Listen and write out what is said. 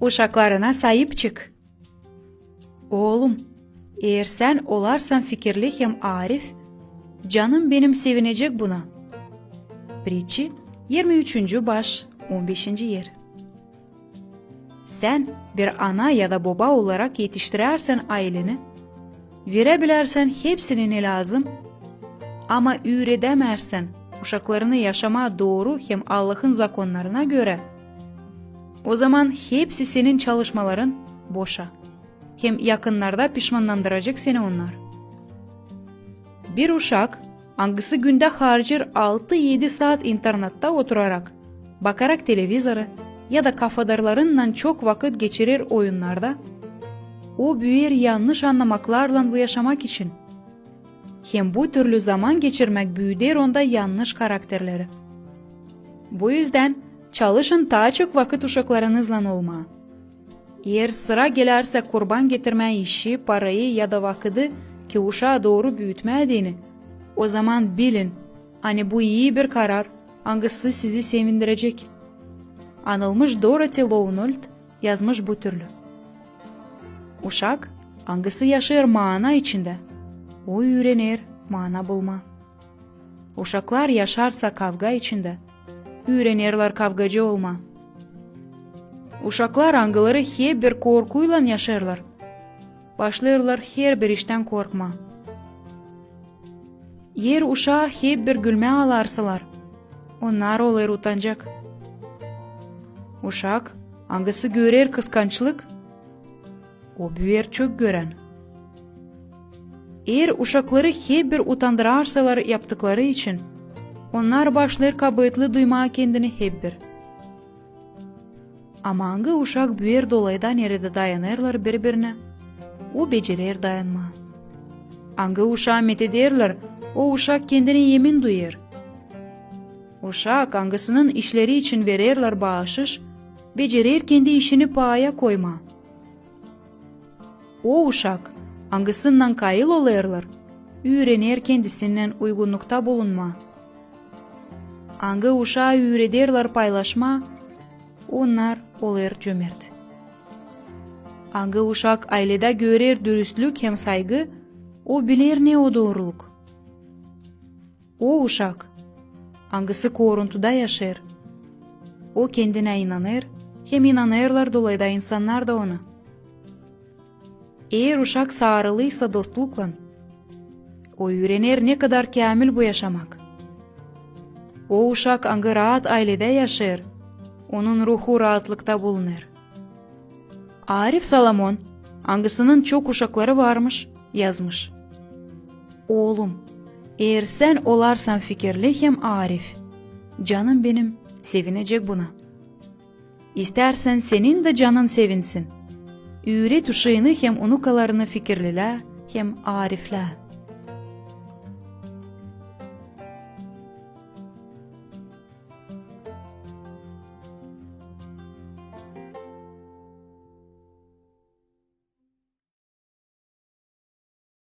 Uşaklarına sahip çık. Oğlum, eğer sen olarsan fikirli hem arif, canım benim sevinecek buna. Prитчи 23. baş 15. yer. Sen bir ana ya da baba olarak yetiştirersen aileni, verebilirsen hepsine ne lazım, ama öğretemezsen uşaklarını yaşama doğru hem Allah'ın zakonlarına göre, o zaman hepsi senin çalışmaların boşa. Hem yakınlarda pişmanlandıracak seni onlar. Bir uşak, hangisi günde harcar 6-7 saat internette oturarak, bakarak televizyona ya da kafadarlarından çok vakit geçirir oyunlarda, o büyür yanlış anlamaklarla bu yaşamak için. Hem bu türlü zaman geçirmek büyüder onda yanlış karakterleri. Bu yüzden çalışın daha çok vakit uşaklarınızla olma. Eğer sıra gelirse kurban getirme işi, parayı ya da vakiti ki uşağı doğru büyütmediğini, o zaman bilin, hani bu iyi bir karar, hangisi sizi sevindirecek. Anılmış Dorothy Lownald yazmış bu türlü. Uşak, hangisi yaşar mana içinde, o öğrenir, mana bulma. Uşaklar yaşarsa kavga içinde, öğrenirler kavgacı olma. Uşaklar hangileri hep bir korkuyla yaşarlar, başlarlar her bir işten korkma. Eğer uşağı hep bir gülme alarsalar, onlar olur utanacak. Uşak, hangisi görer kıskançlık, o büyür çok gören. Eğer uşakları hep bir utandırarsalar yaptıkları için, onlar başlar kabahatli duymaya kendini hep bir. Ama hangi uşak büyür dolayda nerede dayanırlar birbirine, o becerir dayanma. Hangi uşağı methederler, o uşak kendini yemin duyar. Uşak hangisinin işleri için verirler bağışış, becerir kendi işini pahaya koyma. O uşak hangisinden kayıl olurlar, öğrenir kendisinden uygunlukta bulunma. Hangi uşağı öğretirler paylaşma, onlar olur cömert. Hangi uşak ailede görür dürüstlük hem saygı, o bilir ne o doğruluk. O uşak, hangisi koruntuda yaşar, o kendine inanır, hem inanırlar dolayda insanlar da ona. Eğer uşak sağırlıysa dostlukla, o öğrenir ne kadar kamil bu yaşamak. O uşak hangi rahat ailede yaşar, onun ruhu rahatlıkta bulunur. Arif Salomon, hangisinin çok uşakları varmış, yazmış. Oğlum, eğer sen olarsan fikirli hem arif, canım benim sevinecek buna. İstersen senin de canın sevinsin. Öğret uşağını hem unukalarını fikirlile hem arifle.